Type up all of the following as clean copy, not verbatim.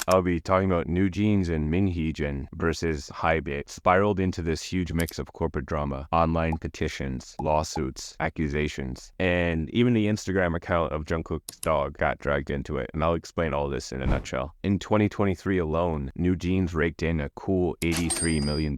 I'll be talking about NewJeans and Minji versus HYBE. Spiraled into this huge mix of corporate drama, online petitions, lawsuits, accusations, and even the Instagram account of Jungkook's dog got dragged into it, and I'll explain all this in a nutshell. In 2023 alone, NewJeans raked in a cool $83 million,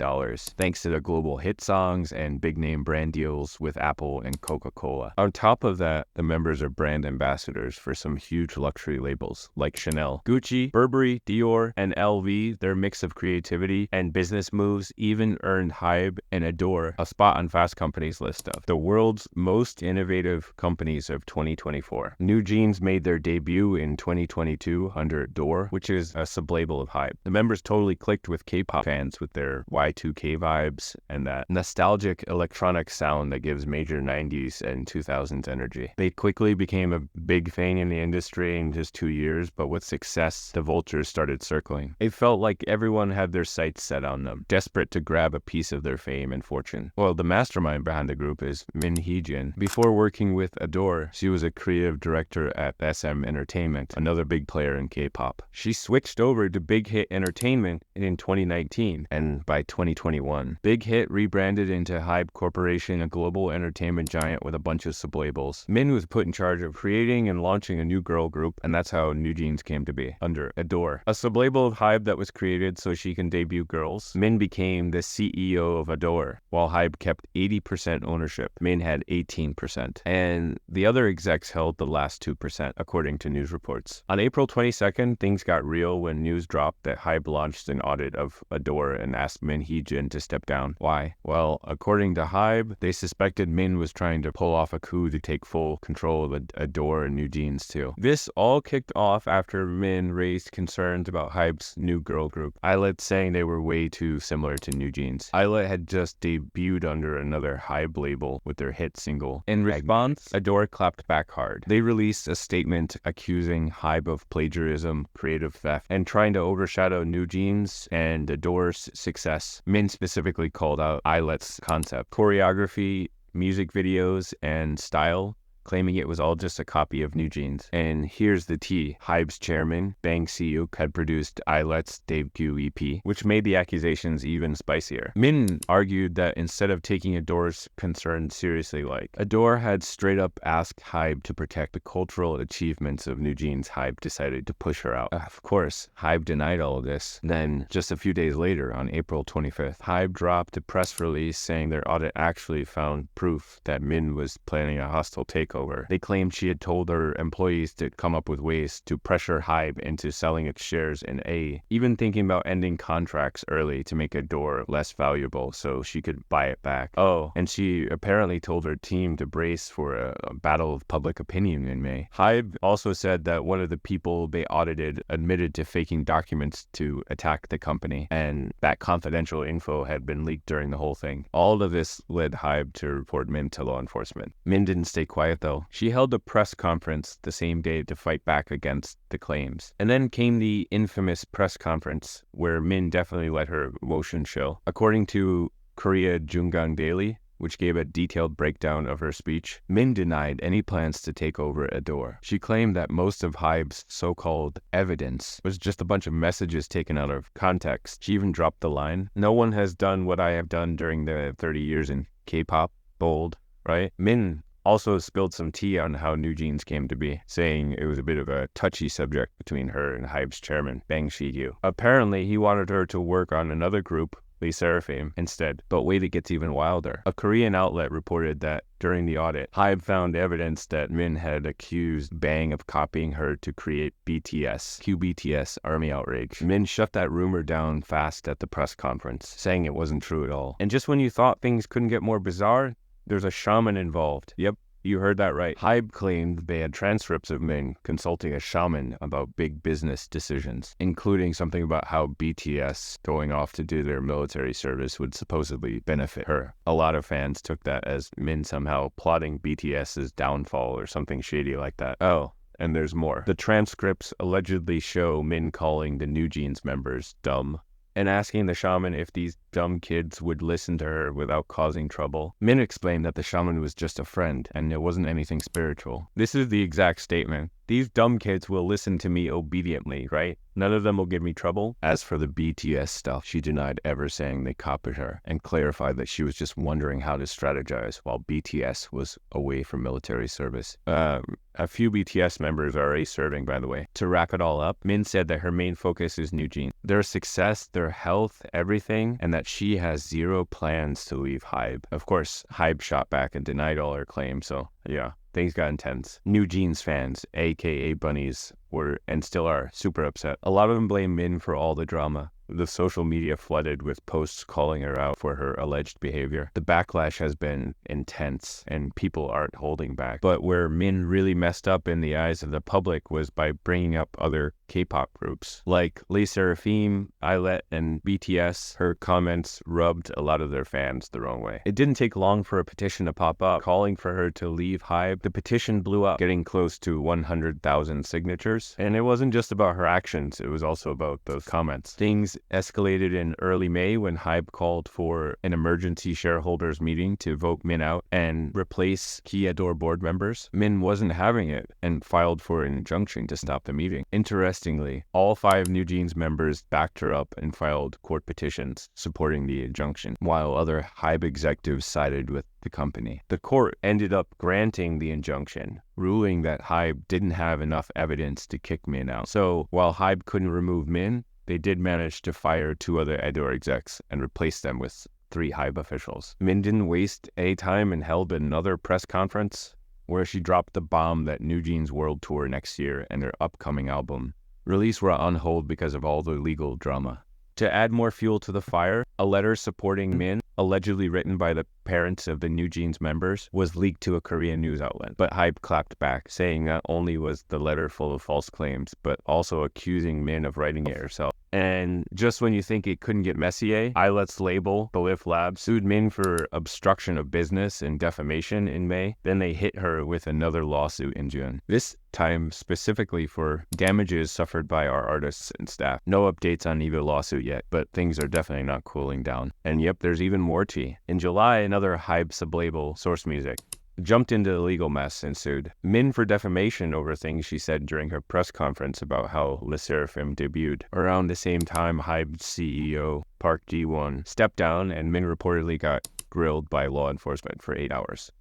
thanks to the global hit songs and big-name brand deals with Apple and Coca-Cola. On top of that, the members are brand ambassadors for some huge luxury labels like Chanel, Gucci, Burberry, Dior, and LV. Their mix of creativity and business moves even earned HYBE and Adore a spot on Fast Company's list of the world's most innovative companies of 2024. NewJeans made their debut in 2022 under Adore, which is a sublabel of HYBE. The members totally clicked with K-pop fans with their Y2K vibes and that nostalgic electronic sound that gives major 90s and 2000s energy. They quickly became a big thing in the industry in just 2 years, but with success, the vultures started circling. It felt like everyone had their sights set on them, desperate to grab a piece of their fame and fortune. Well, the mastermind behind the group is Hee-jin. Before working with Adore, she was a creative director at SM Entertainment, another big player in K-pop. She switched over to Big Hit Entertainment in 2019, and by 2021, Big Hit rebranded into HYBE Corporation, a global entertainment giant with a bunch of sublabels. Min was put in charge of creating and launching a new girl group, and that's how NewJeans came to be, under Adore. A sublabel of HYBE that was created so she can debut girls. Min became the CEO of Adore, while HYBE kept 80% ownership. Min had 18%, and the other execs held the last 2%, according to news reports. On April 22nd, things got real when news dropped that HYBE launched an audit of Adore and asked Min Hee-jin to step down. Why? Well, according to HYBE, they suspected Min was trying to pull off a coup to take full control of Adore and NewJeans too. This all kicked off after Min raised concerns about HYBE's new girl group, Audit, saying they were way too similar to NewJeans. Audit had just debuted under another HYBE label with their hit single. In response, Adore clapped back hard. They released a statement accusing HYBE of plagiarism, creative theft, and trying to overshadow NewJeans and Adore's success. Min specifically called out Audit's concept, choreography, music videos, and style, claiming it was all just a copy of NewJeans. And here's the tea. HYBE's chairman, Bang Si-yook, had produced Audit's debut EP, which made the accusations even spicier. Min argued that instead of taking Adore's concerns seriously, Adore had straight up asked HYBE to protect the cultural achievements of NewJeans, HYBE decided to push her out. Of course, HYBE denied all of this. Then, just a few days later, on April 25th, HYBE dropped a press release saying their audit actually found proof that Min was planning a hostile takeover. They claimed she had told her employees to come up with ways to pressure HYBE into selling its shares in A, even thinking about ending contracts early to make Adore less valuable so she could buy it back. Oh, and she apparently told her team to brace for a battle of public opinion in May. HYBE also said that one of the people they audited admitted to faking documents to attack the company, and that confidential info had been leaked during the whole thing. All of this led HYBE to report Min to law enforcement. Min didn't stay quiet though. She held a press conference the same day to fight back against the claims. And then came the infamous press conference where Min definitely let her emotions show. According to Korea Jungang Daily, which gave a detailed breakdown of her speech, Min denied any plans to take over Adore. She claimed that most of HYBE's so-called evidence was just a bunch of messages taken out of context. She even dropped the line, "No one has done what I have done during the 30 years in K-pop." Bold, right? Min also spilled some tea on how NewJeans came to be, saying it was a bit of a touchy subject between her and HYBE's chairman, Bang Si-yook. Apparently, he wanted her to work on another group, Le Sserafim, instead. But wait, it gets even wilder. A Korean outlet reported that during the audit, HYBE found evidence that Min had accused Bang of copying her to create BTS, QBTS, Army Outrage. Min shut that rumor down fast at the press conference, saying it wasn't true at all. And just when you thought things couldn't get more bizarre, there's a shaman involved. Yep, you heard that right. HYBE claimed they had transcripts of Min consulting a shaman about big business decisions, including something about how BTS going off to do their military service would supposedly benefit her. A lot of fans took that as Min somehow plotting BTS's downfall or something shady like that. Oh, and there's more. The transcripts allegedly show Min calling the NewJeans members dumb and asking the shaman if these dumb kids would listen to her without causing trouble. Min explained that the shaman was just a friend and it wasn't anything spiritual. This is the exact statement These dumb kids will listen to me obediently, right? None of them will give me trouble. As for the BTS stuff, she denied ever saying they copied her and clarified that she was just wondering how to strategize while BTS was away from military service. A few BTS members are already serving, by the way. To wrap it all up, Min said that her main focus is NewJeans, their success, their health, everything, and that she has zero plans to leave HYBE. Of course, HYBE shot back and denied all her claims, so yeah. Things got intense. NewJeans fans, aka bunnies, were and still are super upset. A lot of them blame Min for all the drama. The social media flooded with posts calling her out for her alleged behavior. The backlash has been intense and people aren't holding back. But where Min really messed up in the eyes of the public was by bringing up other K-pop groups like Les Seraphim, Audit, and BTS. Her comments rubbed a lot of their fans the wrong way. It didn't take long for a petition to pop up calling for her to leave HYBE. The petition blew up, getting close to 100,000 signatures. And it wasn't just about her actions, it was also about those comments. Things escalated in early May when HYBE called for an emergency shareholders meeting to vote Min out and replace key Adore board members. Min wasn't having it and filed for an injunction to stop the meeting. Interestingly, all 5 NewJeans members backed her up and filed court petitions supporting the injunction, while other HYBE executives sided with the company. The court ended up granting the injunction, ruling that HYBE didn't have enough evidence to kick Min out. So while HYBE couldn't remove Min, they did manage to fire 2 other Adore execs and replace them with 3 HYBE officials. Min didn't waste any time and held another press conference where she dropped the bomb that NewJeans World Tour next year and their upcoming album release were on hold because of all the legal drama. To add more fuel to the fire, a letter supporting Min, allegedly written by the parents of the NewJeans members, was leaked to a Korean news outlet. But HYBE clapped back, saying not only was the letter full of false claims, but also accusing Min of writing it herself. And just when you think it couldn't get messier, Islet's label, Belief Labs, sued Min for obstruction of business and defamation in May. Then they hit her with another lawsuit in June. This time specifically for damages suffered by our artists and staff. No updates on either lawsuit yet, but things are definitely not cooling down. And yep, there's even more tea. In July, another HYBE sublabel, Source Music, jumped into the legal mess and sued Min for defamation over things she said during her press conference about how Les Seraphim debuted. Around the same time, HYBE's CEO, Park Ji-won, stepped down and Min reportedly got grilled by law enforcement for 8 hours.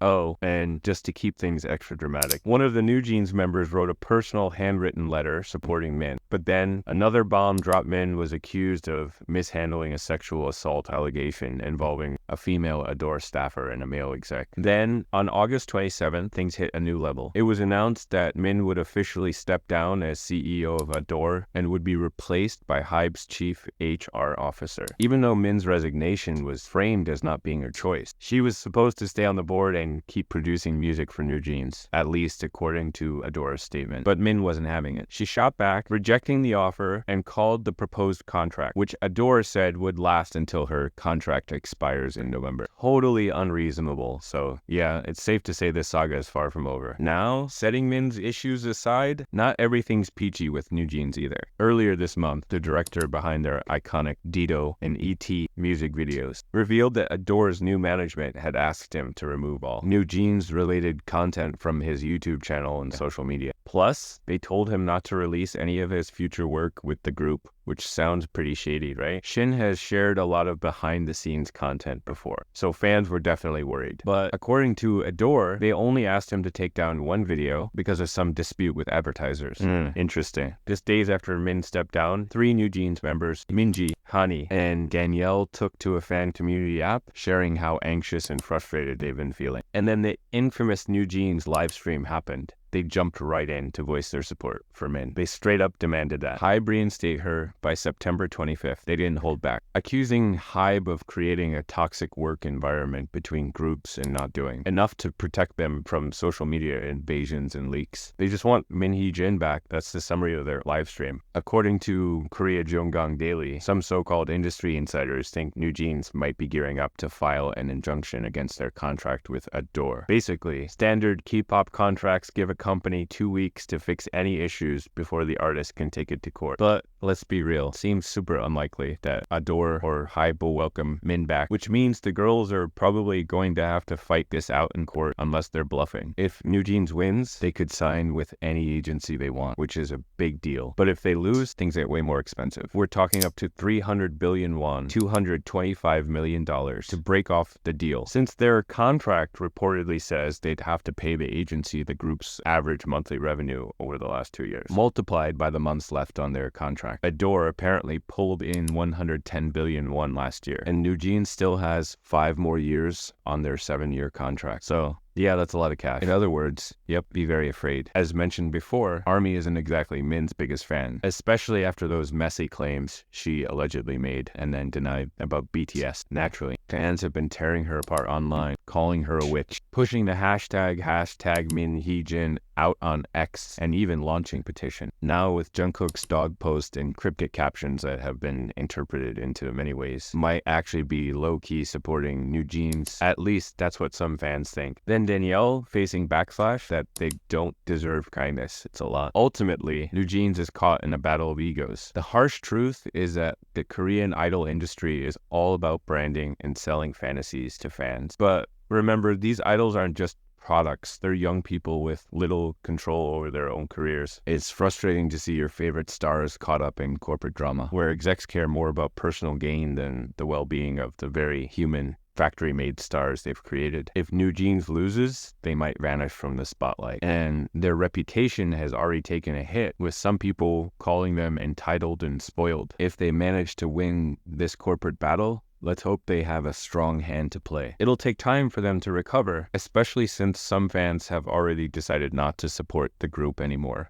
Oh, and just to keep things extra dramatic, one of the NewJeans members wrote a personal handwritten letter supporting Min. But then another bomb dropped. Min was accused of mishandling a sexual assault allegation involving a female Adore staffer and a male exec. Then, on August 27th, things hit a new level. It was announced that Min would officially step down as CEO of Adore and would be replaced by HYBE's chief HR officer. Even though Min's resignation was framed as not being her choice, she was supposed to stay on the board and keep producing music for NewJeans, at least according to Adore's statement. But Min wasn't having it. She shot back, rejecting the offer, and called the proposed contract, which Adore said would last until her contract expires in November. Totally unreasonable. So yeah, it's safe to say this saga is far from over. Now, setting Min's issues aside, not everything's peachy with NewJeans either. Earlier this month, the director behind their iconic Dido and E.T. music videos revealed that Adore's new management had asked him to remove all NewJeans related content from his YouTube channel and social media. Plus, they told him not to release any of his future work with the group, which sounds pretty shady, right? Shin has shared a lot of behind-the-scenes content before, so fans were definitely worried. But according to Adore, they only asked him to take down one video because of some dispute with advertisers. Interesting. Just days after Min stepped down, 3 NewJeans members, Minji, Hanni, and Danielle, took to a fan community app, sharing how anxious and frustrated they've been feeling. And then the infamous NewJeans live stream happened. They jumped right in to voice their support for Min. They straight up demanded that HYBE reinstate her by September 25th. They didn't hold back, accusing HYBE of creating a toxic work environment between groups and not doing enough to protect them from social media invasions and leaks. They just want Min Hee-jin back. That's the summary of their live stream. According to Korea Jonggang Daily, some so-called industry insiders think NewJeans might be gearing up to file an injunction against their contract with Adore. Basically, standard K-pop contracts give a company 2 weeks to fix any issues before the artist can take it to court. But let's be real, seems super unlikely that Audit or HYBE will welcome Min back, which means the girls are probably going to have to fight this out in court unless they're bluffing. If NewJeans wins, they could sign with any agency they want, which is a big deal. But if they lose, things get way more expensive. We're talking up to 300 billion won, $225 million to break off the deal. Since their contract reportedly says they'd have to pay the agency the group's average monthly revenue over the last 2 years, multiplied by the months left on their contract. Audit apparently pulled in 110 billion won last year, and NewJeans still has 5 more years on their 7-year contract. So yeah, that's a lot of cash. In other words, yep, be very afraid. As mentioned before, ARMY isn't exactly Min's biggest fan, especially after those messy claims she allegedly made and then denied about BTS. Naturally, fans have been tearing her apart online, calling her a witch, pushing the hashtag Min Hee-jin out on X, and even launching petition. Now with Jungkook's dog post and cryptic captions that have been interpreted into many ways, might actually be low-key supporting NewJeans. At least that's what some fans think. Then Danielle facing backlash that they don't deserve kindness. It's a lot. Ultimately, NewJeans is caught in a battle of egos. The harsh truth is that the Korean idol industry is all about branding and selling fantasies to fans. But remember, these idols aren't just products. They're young people with little control over their own careers. It's frustrating to see your favorite stars caught up in corporate drama, where execs care more about personal gain than the well-being of the very human factory-made stars they've created. If NewJeans loses, they might vanish from the spotlight. And their reputation has already taken a hit, with some people calling them entitled and spoiled. If they manage to win this corporate battle, let's hope they have a strong hand to play. It'll take time for them to recover, especially since some fans have already decided not to support the group anymore.